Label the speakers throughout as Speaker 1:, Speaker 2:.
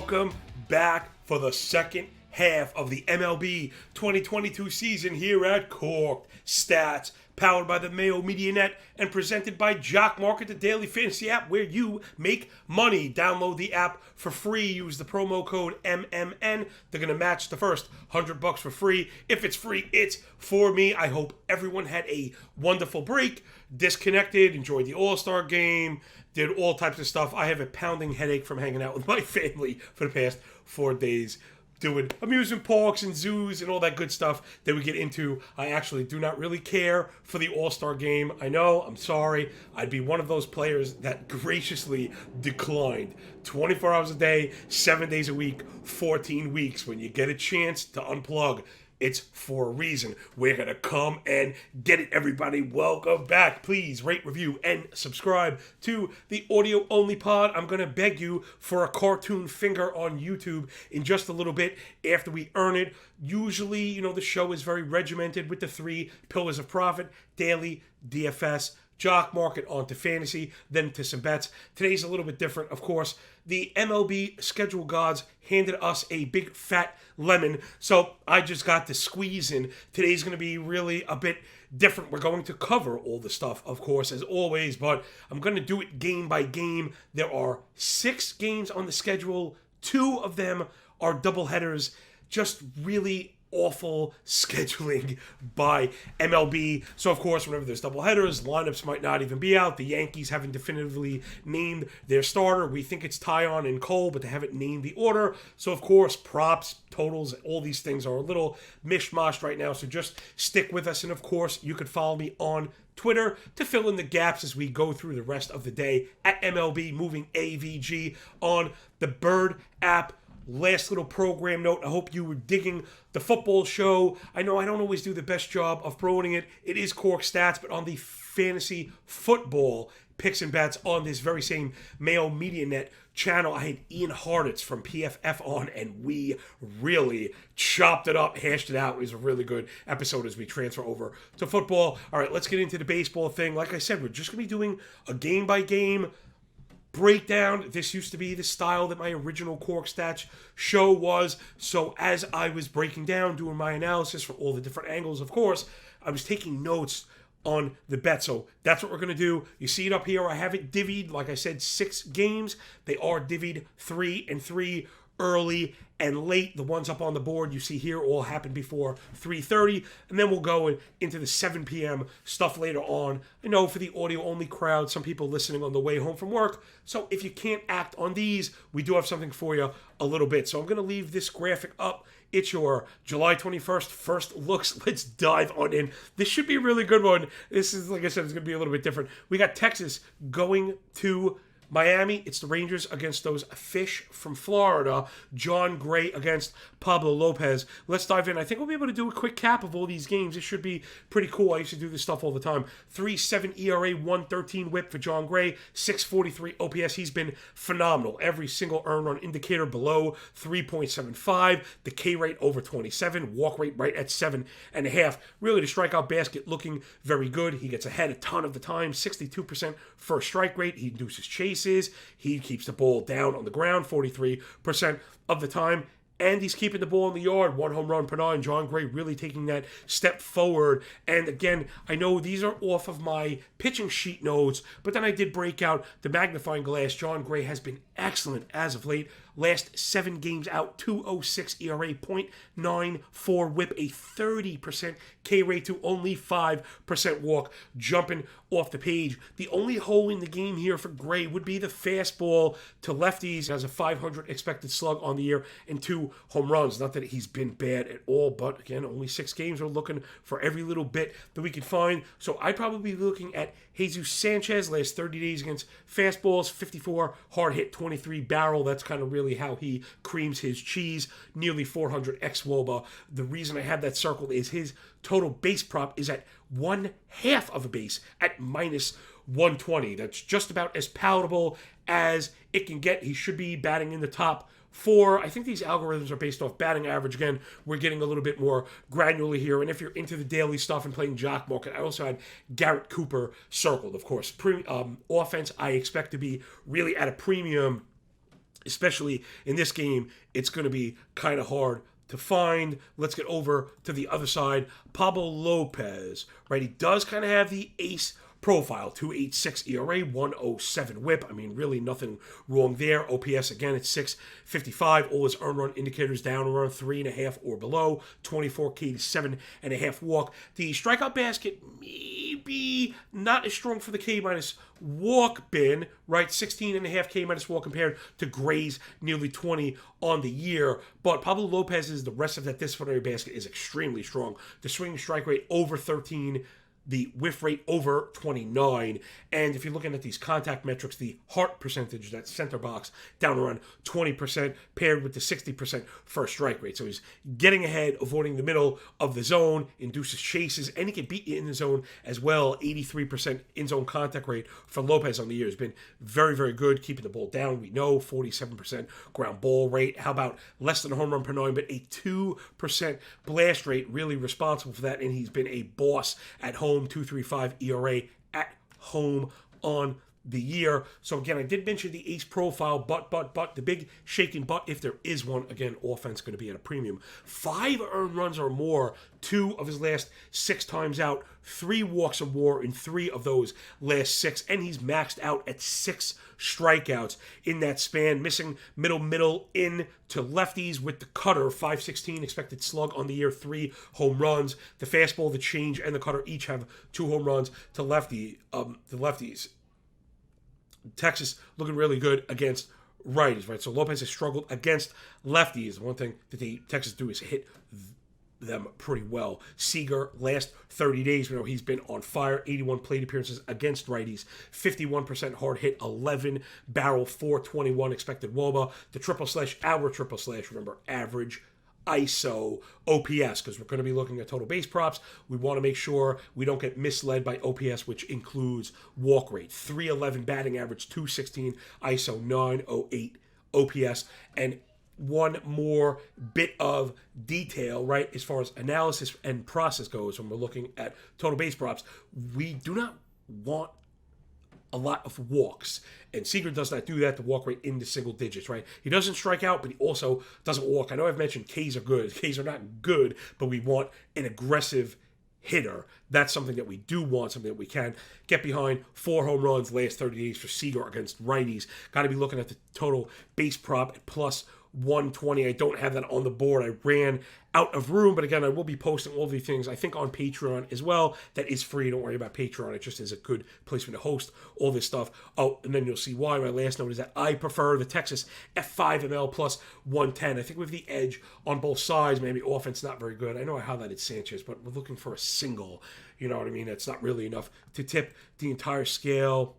Speaker 1: Welcome back for the second half of the MLB 2022 season here at Corked Stats, powered by the Mayo Media Net and presented by Jock MKT, the daily fantasy app where you make money. Download the app for free. Use the promo code MMN. They're going to match the first $100 for free. If it's free, it's for me. I hope everyone had a wonderful break, disconnected, enjoyed the All-Star game, did all types of stuff. I have a pounding headache from hanging out with my family for the past 4 days, doing amusement parks and zoos and all that good stuff that we get into. I actually do not really care for the All-Star game. I know, I'm sorry. I'd be one of those players that graciously declined 24 hours a day, 7 days a week, 14 weeks. When you get a chance to unplug, it's for a reason. We're going to come and get it, everybody. Welcome back. Please rate, review, and subscribe to the audio-only pod. I'm going to beg you for a cartoon finger on YouTube in just a little bit after we earn it. Usually, the show is very regimented with the 3 pillars of profit: daily, DFS, Jock Market, onto fantasy, then to some bets. Today's a little bit different, of course. The MLB schedule gods handed us a big fat lemon, so I just got to squeeze in. Today's going to be really a bit different. We're going to cover all the stuff, of course, as always, but I'm going to do it game by game. There are 6 games on the schedule. 2 of them are doubleheaders. Just really awful scheduling by MLB. So, of course, whenever there's doubleheaders, lineups might not even be out. The Yankees haven't definitively named their starter. We think it's Tyon and Cole, but they haven't named the order. So, of course, props, totals, all these things are a little mishmashed right now. So just stick with us. And, of course, you could follow me on Twitter to fill in the gaps as we go through the rest of the day at MLB Moving AVG on the Bird app. Last little program note, I hope you were digging the football show. I know I don't always do the best job of promoting it. It is Cork Stats, but on the fantasy football picks and bets on this very same Mayo Media Net channel, I had Ian Harditz from PFF on, and we really chopped it up, hashed it out. It was a really good episode as we transfer over to football. All right, let's get into the baseball thing. Like I said, we're just going to be doing a game-by-game breakdown. This used to be the style that my original Cork Stats show was. So as I was breaking down, doing my analysis from all the different angles, of course, I was taking notes on the bet. So that's what we're going to do. You see it up here. I have it divvied. Like I said, 6 games. They are divvied 3 and 3, early and late. The ones up on the board you see here all happened before 3:30, and then we'll go into the 7 p.m. stuff later on. I know for the audio-only crowd, some people listening on the way home from work, so if you can't act on these, we do have something for you a little bit. So I'm going to leave this graphic up. It's your July 21st first looks. Let's dive on in. This should be a really good one. This is, like I said, it's going to be a little bit different. We got Texas going to Miami. It's the Rangers against those fish from Florida. John Gray against Pablo Lopez. Let's dive in. I think we'll be able to do a quick cap of all these games. It should be pretty cool. I used to do this stuff all the time. 3.7 ERA, 1.13 whip for John Gray, 6.43 OPS. He's been phenomenal. Every single earned run indicator below 3.75. The K rate over 27. Walk rate right at 7.5. Really, the strikeout basket looking very good. He gets ahead a ton of the time. 62% first strike rate. He induces chase. He keeps the ball down on the ground 43% of the time, and he's keeping the ball in the yard. 1 home run per 9. John Gray really taking that step forward. And again, I know these are off of my pitching sheet notes, but then I did break out the magnifying glass. John Gray has been excellent as of late. Last 7 games out, 2.06 ERA, 0.94 whip, a 30% K rate to only 5% walk. Jumping off the page. The only hole in the game here for Gray would be the fastball to lefties. He has a 500 expected slug on the year and 2 home runs. Not that he's been bad at all, but again, only 6 games. We're looking for every little bit that we can find. So I'd probably be looking at Jesus Sanchez, last 30 days against fastballs, 54 hard hit, 23 barrel. That's kind of really how he creams his cheese. Nearly 400 ex-WOBA. The reason I have that circled is his total base prop is at 1/2 of a base at minus 120. That's just about as palatable as it can get. He should be batting in the top 4. I think these algorithms are based off batting average. Again, we're getting a little bit more granular here. And if you're into the daily stuff and playing Jock Market, I also had Garrett Cooper circled, of course. Offense, I expect to be really at a premium especially in this game, it's going to be kind of hard to find. Let's get over to the other side. Pablo Lopez, right? He does kind of have the ace profile, 2.86 ERA, 107 whip. I mean, really nothing wrong there. OPS, again, it's 655. All his earned run indicators down around 3.5 or below. 24 K to 7.5 walk. The strikeout basket maybe not as strong for the K minus walk bin, right? 16.5 K minus walk compared to Gray's nearly 20 on the year. But Pablo Lopez's, the rest of that disciplinary basket is extremely strong. The swing strike rate over 13, the whiff rate over 29. And if you're looking at these contact metrics, the heart percentage, that center box, down around 20%, paired with the 60% first strike rate. So he's getting ahead, avoiding the middle of the zone, induces chases, and he can beat you in the zone as well. 83% in-zone contact rate for Lopez on the year has been very, very good, keeping the ball down. We know 47% ground ball rate. How about less than a home run per 9, but a 2% blast rate, really responsible for that, and he's been a boss at home. 2.35 ERA at home on the year. So again, I did mention the ace profile, but the big shaking but, if there is one, again, offense going to be at a premium. 5 earned runs or more 2 of his last 6 times out, 3 walks or more in 3 of those last 6, and he's maxed out at 6 strikeouts in that span, missing middle in to lefties with the cutter, 516 expected slug on the year, 3 home runs. The fastball, the change, and the cutter each have 2 home runs to the lefties. Texas looking really good against righties, right? So Lopez has struggled against lefties. One thing that Texas do is hit them pretty well. Seager, last 30 days, he's been on fire. 81 plate appearances against righties, 51% hard hit, 11 barrel, 421 expected WOBA. The our triple slash, remember, average ISO OPS, because we're going to be looking at total base props. We want to make sure we don't get misled by OPS, which includes walk rate. 311 batting average, 216 ISO, 908 OPS, and one more bit of detail, right, as far as analysis and process goes when we're looking at total base props. We do not want a lot of walks, and Seager does not do that. The walk rate in the single digits, right? He doesn't strike out, but he also doesn't walk. I know I've mentioned Ks are good. Ks are not good, but we want an aggressive hitter. That's something that we do want, something that we can get behind. 4 home runs last 30 days for Seager against righties. Got to be looking at the total base prop at plus 120. I don't have that on the board. I ran out of room, but again, I will be posting all these things, I think, on Patreon as well. That is free. Don't worry about Patreon. It just is a good placement to host all this stuff. Oh, and then you'll see why. My last note is that I prefer the Texas F5ML plus 110. I think we have the edge on both sides. Maybe offense not very good. I know I highlighted Sanchez, but we're looking for a single. You know what I mean? That's not really enough to tip the entire scale.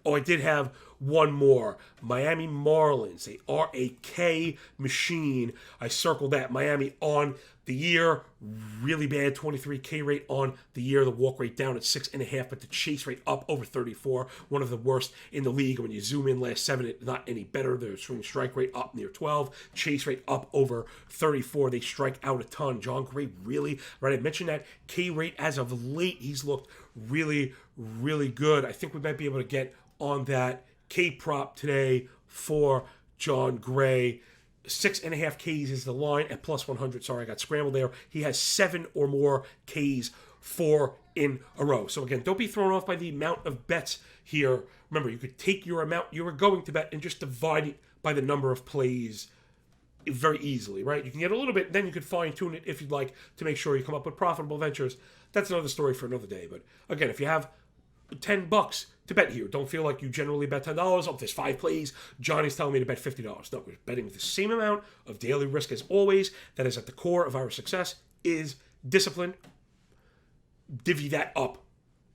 Speaker 1: Oh, I did have one more. Miami Marlins. They are a K machine. I circled that. Miami on the year. Really bad. 23 K rate on the year. The walk rate down at 6.5, but the chase rate up over 34. One of the worst in the league. When you zoom in last 7, it's not any better. Their swing strike rate up near 12. Chase rate up over 34. They strike out a ton. John Gray really, right? I mentioned that K rate as of late. He's looked really, really good. I think we might be able to get on that K prop today for John Gray. 6.5 Ks is the line at plus 100. Sorry, I got scrambled there. He has 7 or more Ks 4 in a row. So again, don't be thrown off by the amount of bets here. Remember, you could take your amount you were going to bet and just divide it by the number of plays very easily, right? You can get a little bit, then you could fine tune it if you'd like to make sure you come up with profitable ventures. That's another story for another day. But again, if you have $10 to bet here, don't feel like you generally bet $10. Oh, if there's 5 plays, Johnny's telling me to bet $50. No, we're betting the same amount of daily risk as always. That is at the core of our success is discipline. Divvy that up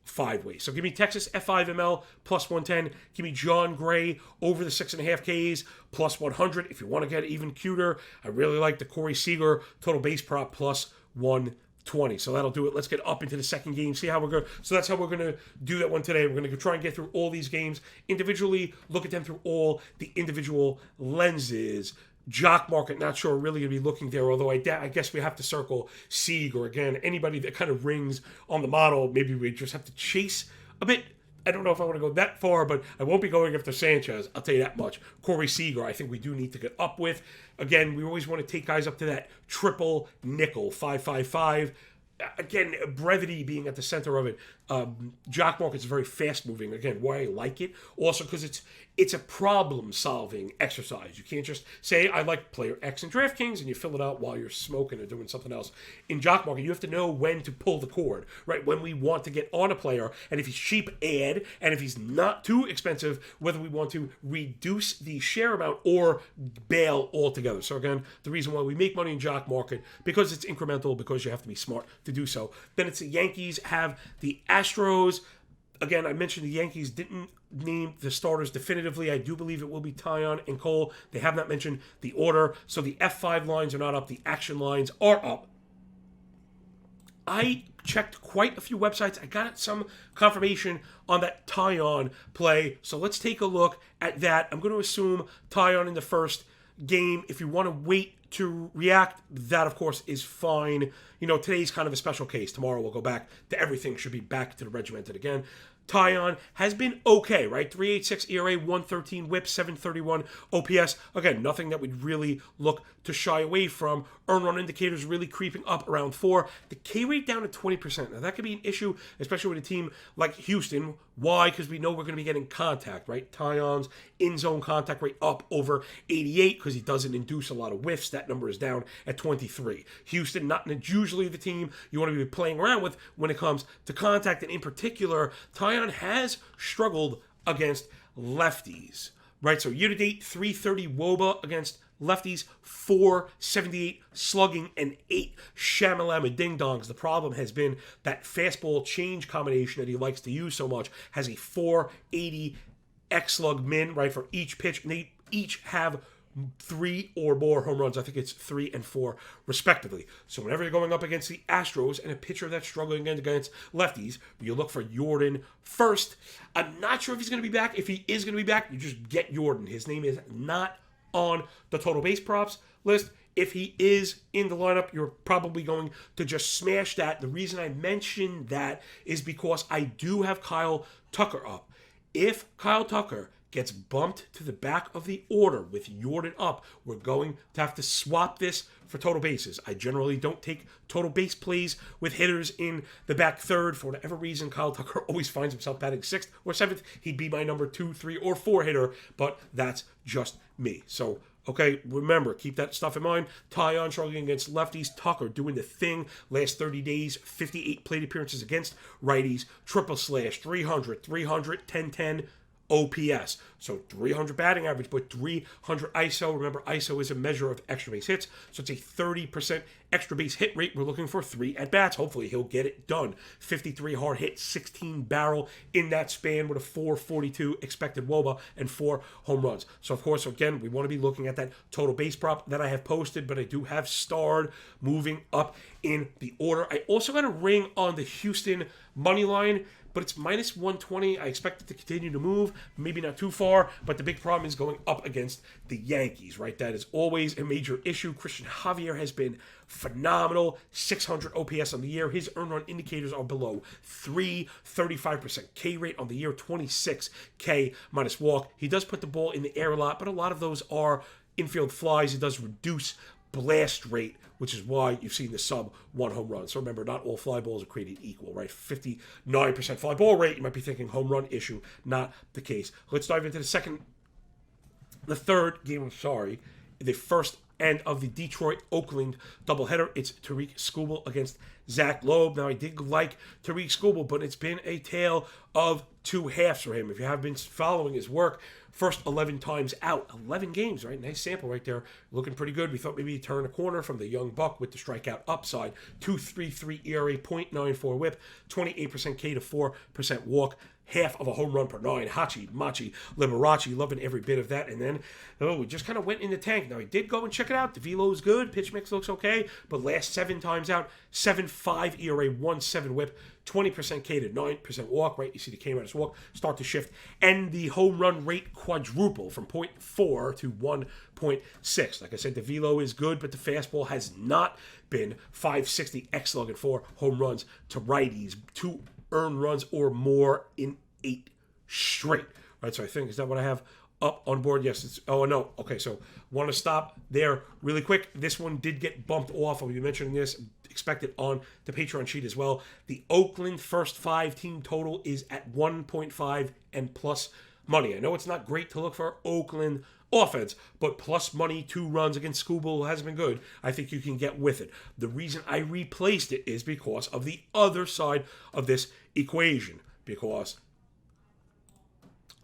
Speaker 1: 5 ways. So give me Texas F5ML plus 110. Give me John Gray over the 6.5 Ks plus 100. If you want to get even cuter, I really like the Corey Seager total base prop plus 120. So that'll do it. Let's get up into the second game. See how we're going. So that's how we're going to do that one today. We're going to try and get through all these games individually. Look at them through all the individual lenses. Jock market, not sure really going to be looking there. Although I guess we have to circle Sieg or again anybody that kind of rings on the model. Maybe we just have to chase a bit I don't know if I want to go that far, but I won't be going after Sanchez. I'll tell you that much. Corey Seager, I think we do need to get up with. Again, we always want to take guys up to that triple nickel, 5.55. Again, brevity being at the center of it. Jock market's very fast moving. Again, why I like it. Also because it's a problem solving exercise. You can't just say I like player X in DraftKings and you fill it out while you're smoking or doing something else. In Jock market, you have to know when to pull the cord, right? When we want to get on a player, and if he's cheap, add, and if he's not too expensive, whether we want to reduce the share amount or bail altogether. So again, the reason why we make money in Jock market, because it's incremental, because you have to be smart to do so. Then it's the Yankees have the Astros. Again, I mentioned the Yankees didn't name the starters definitively. I do believe it will be Taillon and Cole. They have not mentioned the order. So the F5 lines are not up. The action lines are up. I checked quite a few websites. I got some confirmation on that Taillon play. So let's take a look at that. I'm going to assume Taillon in the first game. If you want to wait to react, that of course is fine. You know, today's kind of a special case. Tomorrow we'll go back to everything, should be back to the regimented again. Taillon has been okay, right? 3.86 ERA, 113 WHIP, 731 OPS. Again, nothing that we'd really look to shy away from. Earned run indicators really creeping up around 4. The K rate down to 20%. Now that could be an issue, especially with a team like Houston. Why? Because we know we're going to be getting contact, right? Taillon's in-zone contact rate up over 88 because he doesn't induce a lot of whiffs. That number is down at 23. Houston, not usually the team you want to be playing around with when it comes to contact. And in particular, Taillon has struggled against lefties, right? So year-to-date, 330 WOBA against lefties, 478 slugging, and 8 shamalama ding-dongs. The problem has been that fastball change combination that he likes to use so much has a 480 X-slug min, right, for each pitch, and they each have 3 or more home runs. I think it's 3 and 4 respectively. So whenever you're going up against the Astros and a pitcher that's struggling against lefties, you look for Jordan first. I'm not sure if he's going to be back. If he is going to be back, you just get Jordan. His name is not on the total base props list. If he is in the lineup, you're probably going to just smash that. The reason I mention that is because I do have Kyle Tucker up. If Kyle Tucker gets bumped to the back of the order with Jordan up, we're going to have to swap this for total bases. I generally don't take total base plays with hitters in the back third. For whatever reason, Kyle Tucker always finds himself batting 6th or 7th. He'd be my number 2, 3, or 4 hitter, but that's just me. So, okay, remember, keep that stuff in mind. Taillon struggling against lefties. Tucker doing the thing. Last 30 days, 58 plate appearances against righties. Triple slash, 300, 1010. OPS. So 300 batting average, but 300 ISO. Remember, ISO is a measure of extra base hits. So it's a 30% extra base hit rate. We're looking for 3 at-bats. Hopefully he'll get it done. 53 hard hit, 16 barrel in that span with a 442 expected WOBA and 4 home runs. So of course, again, we want to be looking at that total base prop that I have posted, but I do have starred moving up in the order. I also got a ring on the Houston money line, but it's minus 120. I expect it to continue to move, maybe not too far, but the big problem is going up against the Yankees, right? That is always a major issue. Christian Javier has been phenomenal, 600 OPS on the year. His earned run indicators are below 3, 35% K rate on the year, 26 K minus walk. He does put the ball in the air a lot, but a lot of those are infield flies. He does reduce blast rate, which is why you've seen the sub 1 home run. So remember, not all fly balls are created equal, right? 59% fly ball rate, you might be thinking home run issue, not the case. Let's dive into the third game, the first end of the Detroit-Oakland doubleheader. It's Tariq Skubal against Zach Loeb. Now, I did like Tariq Skubal, but it's been a tale of 2 halves for him. If you have been following his work, first 11 times out, 11 games, right? Nice sample right there. Looking pretty good. We thought maybe he'd turn a corner from the young buck with the strikeout upside. 2.33 ERA, 0.94 whip, 28% K to 4% walk. Half of a home run per 9. Hachi, Machi, Liberace, loving every bit of that. And then, we just kind of went in the tank. Now, he did go and check it out. The velo's good. Pitch mix looks okay. But last 7 times out, 7.5 ERA, 1.7 whip, 20% K to 9% walk, right? You see the K minus walk start to shift. And the home run rate quadruple from 0.4 to 1.6. Like I said, the velo is good, but the fastball has not been 560 X-slug and 4 home runs to righties. 2 earned runs or more in 8 straight. Right, so I think, is that what I have up on board? Yes, it's, oh no, okay, so want to stop there really quick. This one did get bumped off. I'll be mentioning this, expected on the Patreon sheet as well. The Oakland first 5 team total is at 1.5 and plus money. I know it's not great to look for Oakland offense, but plus money, 2 runs against Skubal has been good. I think you can get with it. The reason I replaced it is because of the other side of this equation, because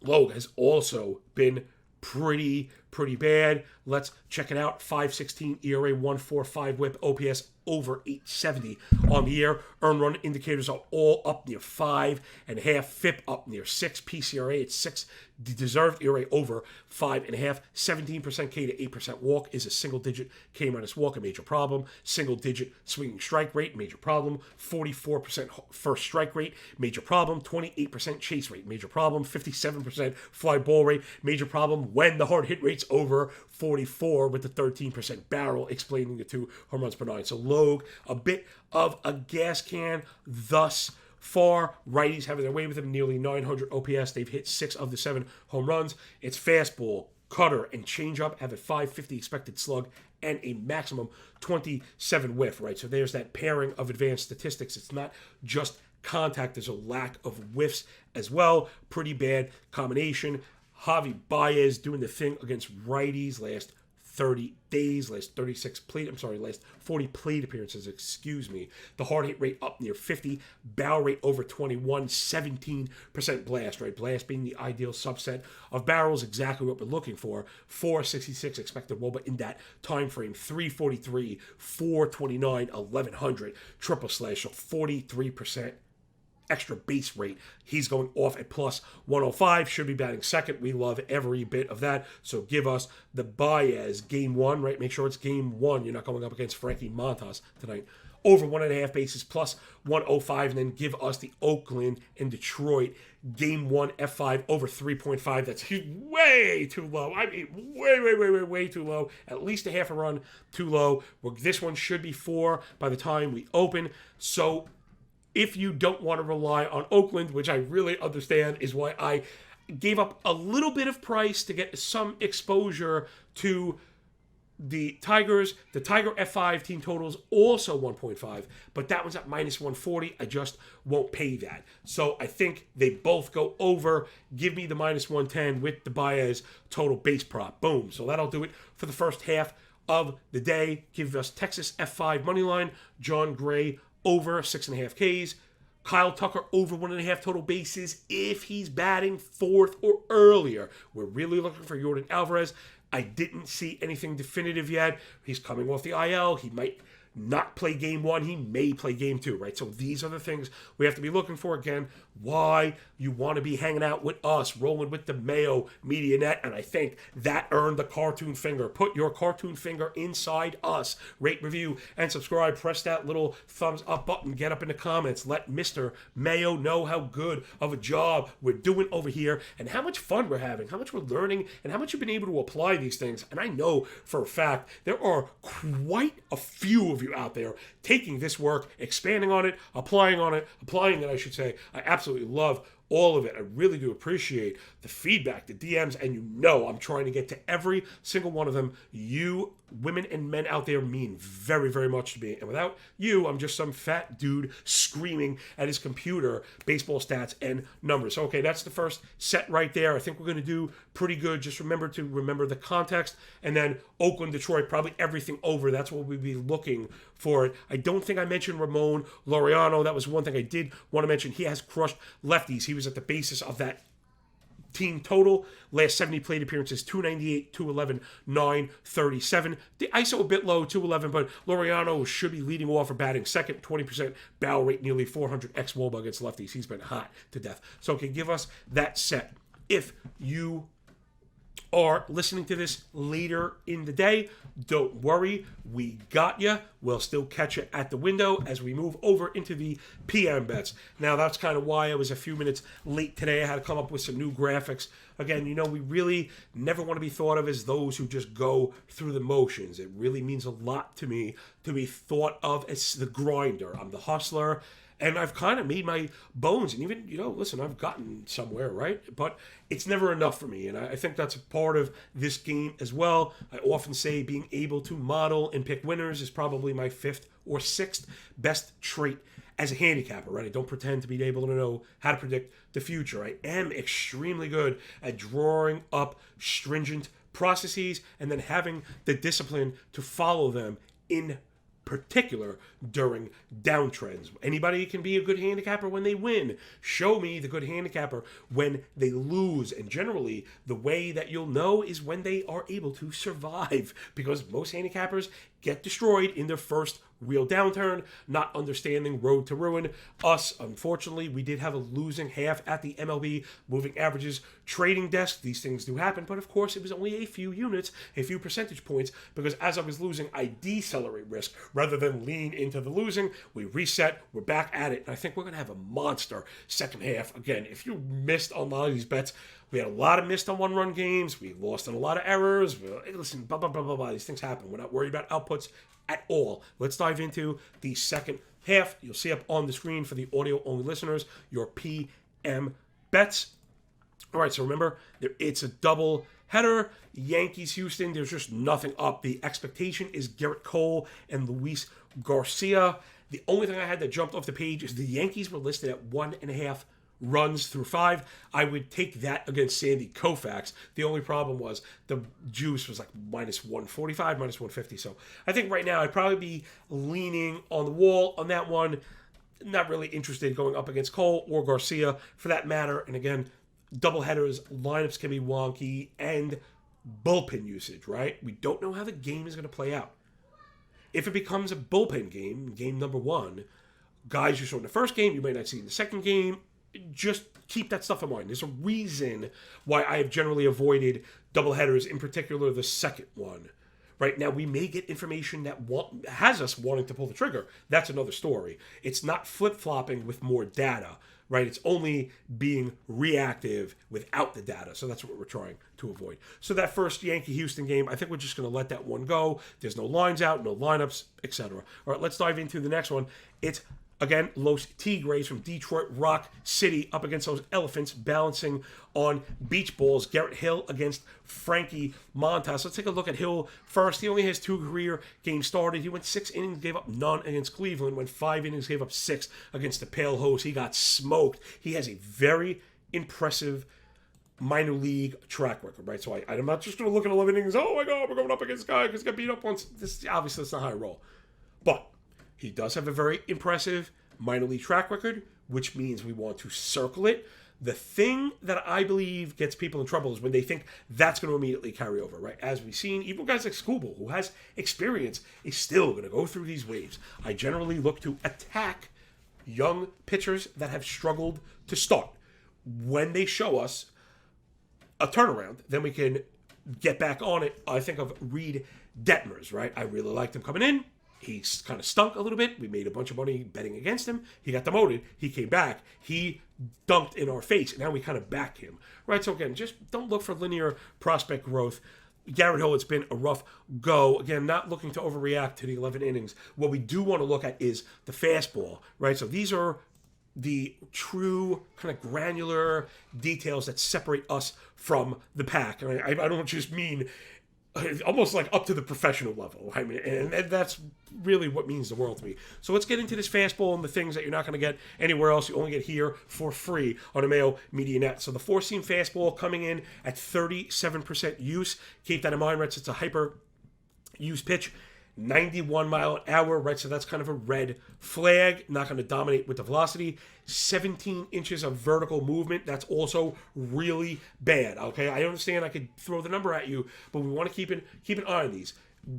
Speaker 1: Logue has also been pretty bad. Let's check it out. 5.16 ERA, 1.45 WHIP, OPS over 870 on the year. Earned run indicators are all up near 5.5. FIP up near 6. PCRA at 6. The deserved ERA over 5.5. 17% K to 8% walk is a single-digit K minus walk, a major problem. Single-digit swinging strike rate, major problem. 44% first strike rate, major problem. 28% chase rate, major problem. 57% fly ball rate, major problem. When the hard hit rate's over 44 with the 13% barrel, explaining the 2 home runs per 9. So Logue, a bit of a gas can thus far. Righties having their way with him, nearly 900 OPS. They've hit 6 of the 7 home runs. It's fastball, cutter, and changeup have a 550 expected slug and a maximum 27 whiff, right? So there's that pairing of advanced statistics. It's not just contact. There's a lack of whiffs as well. Pretty bad combination. Javi Baez doing the thing against righties last 30 days, last 40 plate appearances, The hard hit rate up near 50, barrel rate over 21, 17% blast, right? Blast being the ideal subset of barrels, exactly what we're looking for. 466 expected WOBA in that time frame, 343, 429, 1100, triple slash, so 43% extra base rate. He's going off at plus 105, should be batting second. We love every bit of that. So give us the Baez game 1, right? Make sure it's game 1. You're not going up against Frankie Montas tonight. Over 1.5 bases plus 105, and then give us the Oakland and Detroit game 1 F5 over 3.5. That's way too low. I mean, way too low. At least a half a run too low. This one should be 4 by the time we open. So if you don't want to rely on Oakland, which I really understand is why I gave up a little bit of price to get some exposure to the Tigers. The Tiger F5 team totals also 1.5, but that one's at minus 140. I just won't pay that. So I think they both go over. Give me the minus 110 with the Baez total base prop. Boom. So that'll do it for the first half of the day. Give us Texas F5 money line. John Gray over 6.5 Ks. Kyle Tucker over 1.5 total bases if he's batting 4th or earlier. We're really looking for Jordan Alvarez. I didn't see anything definitive yet. He's coming off the IL. He might not play game 1. He may play game 2, right? So these are the things we have to be looking for. Again, why you want to be hanging out with us, rolling with the Mayo Media Net, and I think that earned the cartoon finger. Put your cartoon finger inside us. Rate, review, and subscribe. Press that little thumbs up button. Get up in the comments. Let Mr. Mayo know how good of a job we're doing over here and how much fun we're having, how much we're learning, and how much you've been able to apply these things. And I know for a fact there are quite a few of you out there taking this work, expanding on it, applying it, I should say. I absolutely love all of it. I really do appreciate the feedback, the DMs, and you know I'm trying to get to every single one of them. You women and men out there mean very, very much to me. And without you, I'm just some fat dude screaming at his computer, baseball stats and numbers. So, okay, that's the first set right there. I think we're going to do pretty good. Just remember the context. And then Oakland, Detroit, probably everything over. That's what we'd be looking for. I don't think I mentioned Ramon Laureano. That was one thing I did want to mention. He has crushed lefties. He was at the basis of that team total. Last 70 plate appearances, 298, 211, 937. The ISO a bit low, 211, but Laureano should be leading off or batting second. 20% barrel rate, nearly 400 xWOBA against lefties. He's been hot to death. So okay, give us that set. If you are listening to this later in the day, don't worry, we got you. We'll still catch you at the window as we move over into the PM bets. Now, that's kind of why I was a few minutes late today. I had to come up with some new graphics. Again, you know, we really never want to be thought of as those who just go through the motions. It really means a lot to me to be thought of as the grinder. I'm the hustler, And I've kind of made my bones. And even, listen, I've gotten somewhere, right? But it's never enough for me. And I think that's a part of this game as well. I often say being able to model and pick winners is probably my 5th or 6th best trait as a handicapper, right? I don't pretend to be able to know how to predict the future. I am extremely good at drawing up stringent processes and then having the discipline to follow them in particular during downtrends. Anybody can be a good handicapper when they win. Show me the good handicapper when they lose. And generally, the way that you'll know is when they are able to survive, because most handicappers get destroyed in their first real downturn, not understanding road to ruin. Us, unfortunately, we did have a losing half at the MLB moving averages trading desk. These things do happen, but of course it was only a few units, a few percentage points, because as I was losing, I decelerate risk rather than lean into the losing. We reset, we're back at it, and I think we're going to have a monster second half. Again, if you missed on a lot of these bets, we had a lot of missed on one-run games. We lost on a lot of errors. Listen, blah, blah, blah, blah, blah. These things happen. We're not worried about outputs at all. Let's dive into the second half. You'll see up on the screen for the audio-only listeners your PM bets. All right, so remember, it's a double header. Yankees-Houston, there's just nothing up. The expectation is Garrett Cole and Luis Garcia. The only thing I had that jumped off the page is the Yankees were listed at 1.5 runs through 5. I would take that against Sandy Koufax. The only problem was the juice was like minus 145, minus 150. So I think right now I'd probably be leaning on the wall on that one. Not really interested going up against Cole or Garcia for that matter. And again, doubleheaders, lineups can be wonky, and bullpen usage, right? We don't know how the game is going to play out. If it becomes a bullpen game, game number 1, guys you saw in the first game, you might not see in the second game. Just keep that stuff in mind. There's a reason why I have generally avoided doubleheaders, in particular the second one. Right now, we may get information that has us wanting to pull the trigger. That's another story. It's not flip-flopping with more data, right? It's only being reactive without the data. So that's what we're trying to avoid. So that first Yankee-Houston game, I think we're just going to let that one go. There's no lines out, no lineups, etc. All right, let's dive into the next one. It's again, Los Tigres from Detroit Rock City up against those Elephants, balancing on beach balls. Garrett Hill against Frankie Montas. Let's take a look at Hill first. He only has 2 career games started. He went 6 innings, gave up none against Cleveland. Went 5 innings, gave up 6 against the Pale Host. He got smoked. He has a very impressive minor league track record, right? So I'm not just going to look at 11 innings. Oh my God, we're going up against this guy because he got beat up once. Obviously, that's not how I roll. But he does have a very impressive minor league track record, which means we want to circle it. The thing that I believe gets people in trouble is when they think that's going to immediately carry over, right? As we've seen, even guys like Scooble, who has experience, is still going to go through these waves. I generally look to attack young pitchers that have struggled to start. When they show us a turnaround, then we can get back on it. I think of Reed Detmers, right? I really liked him coming in. He kind of stunk a little bit. We made a bunch of money betting against him. He got demoted. He came back. He dunked in our face. And now we kind of back him. Right? So again, just don't look for linear prospect growth. Garrett Hill, it's been a rough go. Again, not looking to overreact to the 11 innings. What we do want to look at is the fastball. Right? So these are the true kind of granular details that separate us from the pack. And I don't just mean almost like up to the professional level. I mean, and that's really what means the world to me. So let's get into this fastball and the things that you're not going to get anywhere else. You only get here for free on a Mayo Media Net. So the 4-seam fastball coming in at 37% use. Keep that in mind, right? So it's a hyper use pitch. 91 mile an hour, right? So that's kind of a red flag. Not going to dominate with the velocity. 17 inches of vertical movement. That's also really bad. Okay, I understand I could throw the number at you, but we want to keep an eye on these.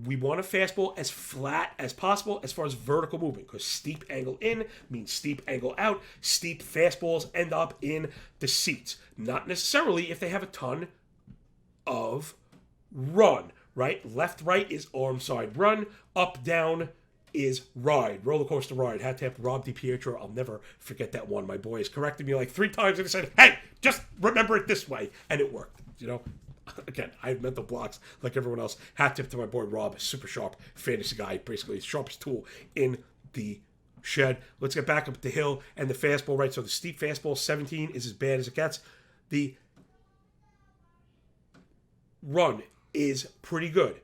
Speaker 1: We want a fastball as flat as possible as far as vertical movement, because steep angle in means steep angle out. Steep fastballs end up in the seats. Not necessarily if they have a ton of run. Right? Left, right is arm, side, run. Up, down is ride. Roller coaster ride. Hat tap, Rob DiPietro. I'll never forget that one. My boy has corrected me like 3 times and he said, hey, just remember it this way. And it worked. You know? Again, I have mental blocks like everyone else. Hat tip to my boy Rob, super sharp fantasy guy. Basically, the sharpest tool in the shed. Let's get back up the hill and the fastball, right? So the steep fastball, 17, is as bad as it gets. The run is pretty good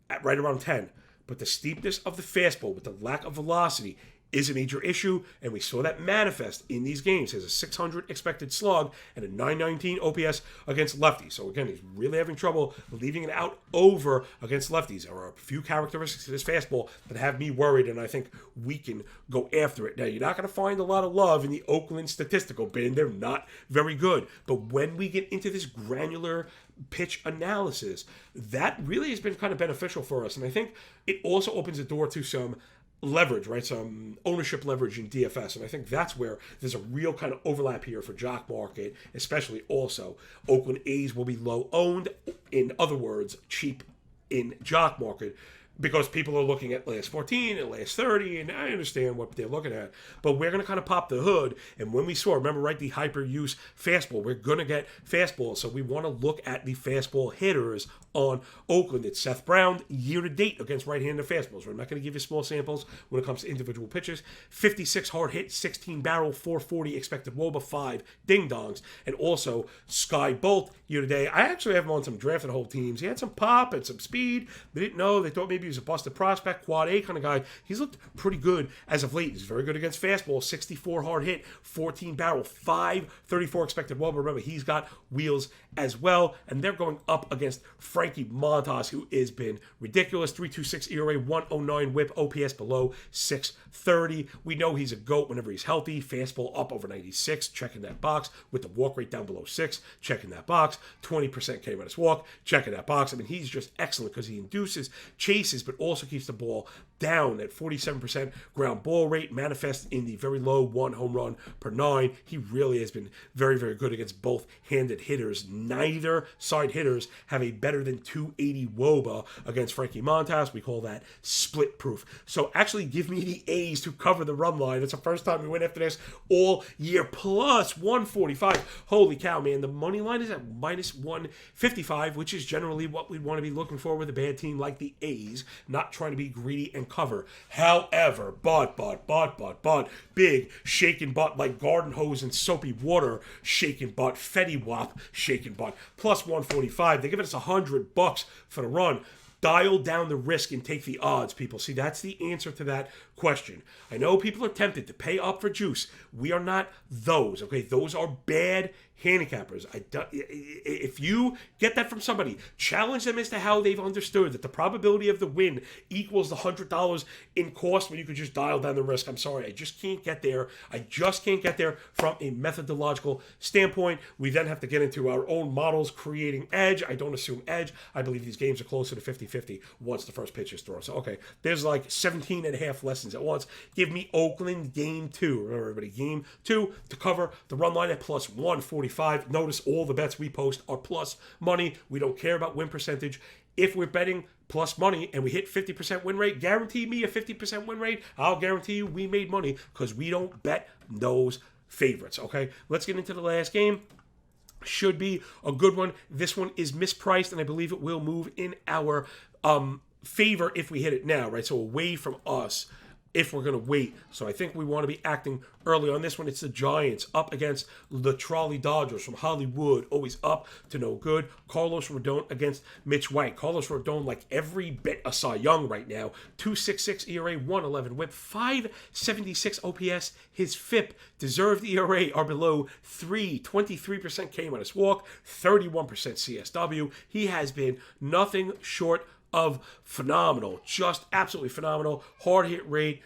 Speaker 1: at right around 10. But the steepness of the fastball with the lack of velocity is a major issue, and we saw that manifest in these games. He has a 600 expected slug and a 919 OPS against lefties. So again, he's really having trouble leaving it out over against lefties. There are a few characteristics of this fastball that have me worried, and I think we can go after it. Now, you're not going to find a lot of love in the Oakland statistical bin. They're not very good. But when we get into this granular pitch analysis, that really has been kind of beneficial for us. And I think it also opens the door to some leverage, right? Some ownership leverage in DFS. And I think that's where there's a real kind of overlap here for Jock Market, especially also. Oakland A's will be low owned. In other words, cheap in Jock Market, because people are looking at last 14 and last 30, and I understand what they're looking at. But we're going to kind of pop the hood. And when we saw, remember, right, the hyper-use fastball, we're going to get fastballs. So we want to look at the fastball hitters on Oakland. It's Seth Brown, year-to-date against right-handed fastballs. We're not going to give you small samples when it comes to individual pitches. 56 hard hit, 16 barrel, 440 expected WOBA, 5 ding-dongs. And also Sky Bolt, year-to-date. I actually have him on some drafted whole teams. He had some pop and some speed. They didn't know. They thought maybe he was a busted prospect, quad A kind of guy. He's looked pretty good as of late. He's very good against fastball, 64 hard hit, 14 barrel, 534 expected WOBA. Remember, he's got wheels as well, and they're going up against Frankie Montas, who has been ridiculous. 3.26 ERA, 109 whip, OPS below 630. We know he's a GOAT whenever he's healthy. Fastball up over 96, checking that box. With the walk rate down below 6, checking that box. 20% K minus walk, checking that box. I mean, he's just excellent because he induces chases, but also keeps the ball down at 47% ground ball rate, manifest in the very low 1 home run per 9. He really has been very, very good against both handed hitters. Neither side hitters have a better than 280 WOBA against Frankie Montas. We call that split proof. So actually give me the A's to cover the run line. It's the first time we went after this all year, plus 145. Holy cow, man. The money line is at minus 155, which is generally what we'd want to be looking for with a bad team like the A's, not trying to be greedy and cover. However, but, big shaken butt like garden hose and soapy water shaken butt, Fetty Wap shaken butt, plus 145. They're giving us $100 for the run. Dial down the risk and take the odds, people. See, that's the answer to that question. I know people are tempted to pay up for juice. We are not those, okay? Those are bad handicappers. If you get that from somebody, challenge them as to how they've understood that the probability of the win equals the $100 in cost when you could just dial down the risk. I'm sorry, I just can't get there. I just can't get there from a methodological standpoint. We then have to get into our own models creating edge. I don't assume edge. I believe these games are closer to 50-50 once the first pitch is thrown. So, okay, there's like 17 and a half lessons at once. Give me Oakland game 2. Remember, everybody, game 2 to cover the run line at plus 145. Notice all the bets we post are plus money. We don't care about win percentage. If we're betting plus money and we hit 50% win rate, guarantee me a 50% win rate. I'll guarantee you we made money because we don't bet those favorites, okay? Let's get into the last game. Should be a good one. This one is mispriced, and I believe it will move in our favor if we hit it now, right? So away from us if we're going to wait. So I think we want to be acting early on this one. It's the Giants up against the Trolley Dodgers from Hollywood, always up to no good. Carlos Rodon against Mitch White. Carlos Rodon, like every bit a Cy Young right now. 2.66 ERA, 111 whip, 576 OPS. His FIP, deserved ERA, are below 3, 23% K minus walk, 31% CSW. He has been nothing short of phenomenal, just absolutely phenomenal. Hard hit rate,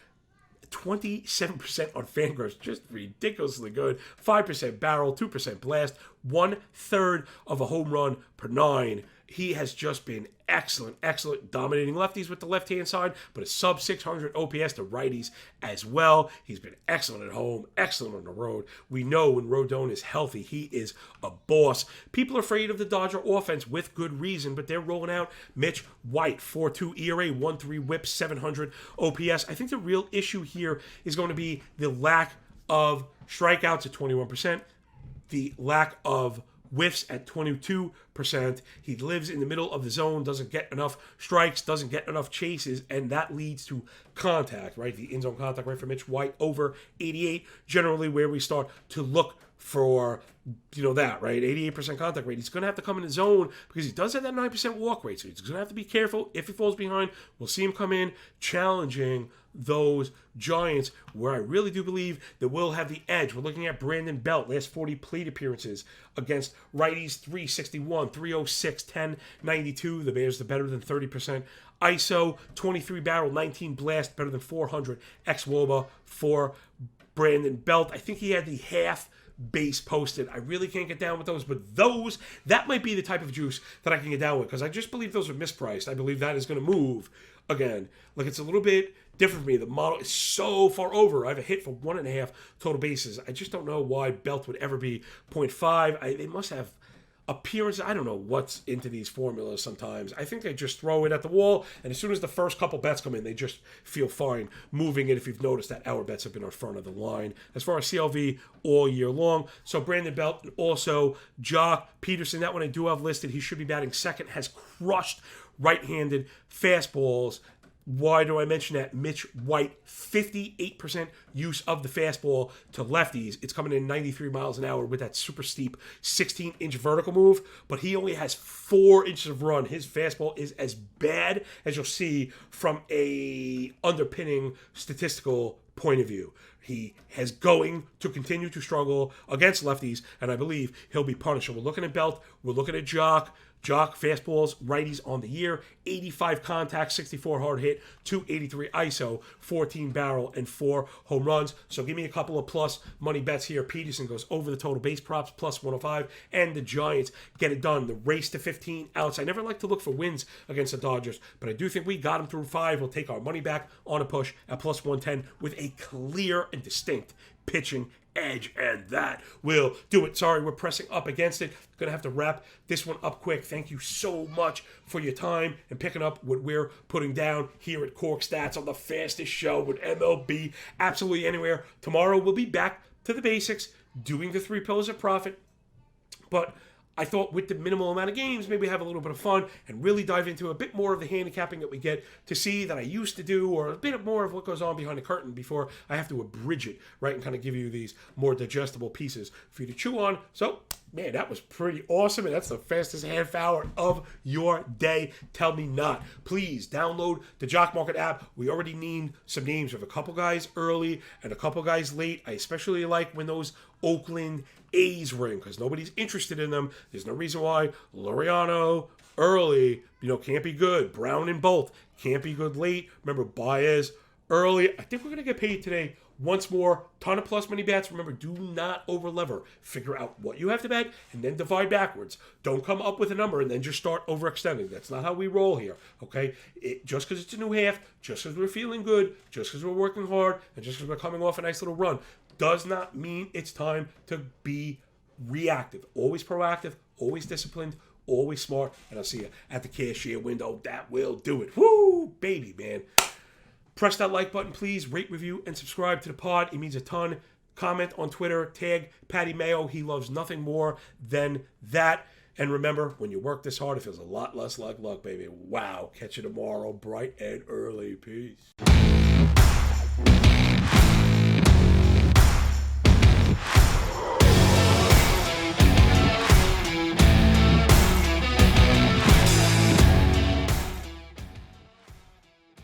Speaker 1: 27% on Fangraphs, just ridiculously good. 5% barrel, 2% blast, 1/3 of a home run per 9. He has just been excellent, dominating lefties with the left-hand side, but a sub-600 OPS to righties as well. He's been excellent at home, excellent on the road. We know when Rodon is healthy, he is a boss. People are afraid of the Dodger offense with good reason, but they're rolling out Mitch White, 4.2 ERA, 1.3 whip, 700 OPS. I think the real issue here is going to be the lack of strikeouts at 21%, the lack of whiffs at 22%. He lives in the middle of the zone, doesn't get enough strikes, doesn't get enough chases, and that leads to contact, right? The in-zone contact rate for Mitch White over 88, generally where we start to look for, that, right? 88% contact rate. He's going to have to come in his zone because he does have that 9% walk rate. So he's going to have to be careful. If he falls behind, we'll see him come in challenging those Giants, where I really do believe that we'll have the edge. We're looking at Brandon Belt, last 40 plate appearances against righties, 361, 306, 1092. The Bears are better than 30%. ISO, 23 barrel, 19 blast, better than 400. Ex-WOBA for Brandon Belt. I think he had the half base posted. I really can't get down with those, but that might be the type of juice that I can get down with, because I just believe those are mispriced. I believe that is going to move again. Like, it's a little bit different for me. The model is so far over. I have a hit for 1.5 total bases. I just don't know why Belt would ever be 0.5. They must have appearance. I don't know what's into these formulas sometimes. I think they just throw it at the wall, and as soon as the first couple bets come in, they just feel fine moving it. If you've noticed that our bets have been on front of the line as far as CLV all year long. So Brandon Belt, and also Jock Peterson, that one I do have listed. He should be batting second, has crushed right-handed fastballs. Why do I mention that? Mitch White, 58% use of the fastball to lefties. It's coming in 93 miles an hour with that super steep 16-inch vertical move, but he only has 4 inches of run. His fastball is as bad as you'll see from a underpinning statistical point of view. He is going to continue to struggle against lefties, and I believe he'll be punished. So we're looking at Belt, we're looking at Jock. Jock, fastballs, righties on the year, 85 contact, 64 hard hit, 283 ISO, 14 barrel, and 4 home runs. So give me a couple of plus money bets here. Peterson goes over the total base props, plus 105, and the Giants get it done. The race to 15 outs. I never like to look for wins against the Dodgers, but I do think we got them through 5. We'll take our money back on a push at plus 110 with a clear and distinct pitching edge, and that will do it. Sorry, we're pressing up against it. Gonna have to wrap this one up quick. Thank you so much for your time and picking up what we're putting down here at Cork Stats on the fastest show with MLB absolutely anywhere. Tomorrow we'll be back to the basics, doing the 3 pillars of profit, but I thought with the minimal amount of games, maybe have a little bit of fun and really dive into a bit more of the handicapping that we get to see that I used to do, or a bit more of what goes on behind the curtain before I have to abridge it, right, and kind of give you these more digestible pieces for you to chew on. So, man, that was pretty awesome, and that's the fastest half hour of your day. Tell me not. Please download the Jock Market app. We already need some names. We have a couple guys early and a couple guys late. I especially like when those Oakland A's ring, because nobody's interested in them. There's no reason why. Laureano early, can't be good. Brown and Bolt can't be good late. Remember, Baez early. I think we're going to get paid today. Once more, ton of plus money bets. Remember, do not over-lever. Figure out what you have to bet and then divide backwards. Don't come up with a number and then just start overextending. That's not how we roll here, okay? Just because it's a new half, just because we're feeling good, just because we're working hard, and just because we're coming off a nice little run, does not mean it's time to be reactive. Always proactive, always disciplined, always smart, and I'll see you at the cashier window. That will do it. Woo, baby, man. Press that like button, please. Rate, review, and subscribe to the pod. It means a ton. Comment on Twitter. Tag Patty Mayo. He loves nothing more than that. And remember, when you work this hard, it feels a lot less like luck, baby. Wow. Catch you tomorrow, bright and early. Peace.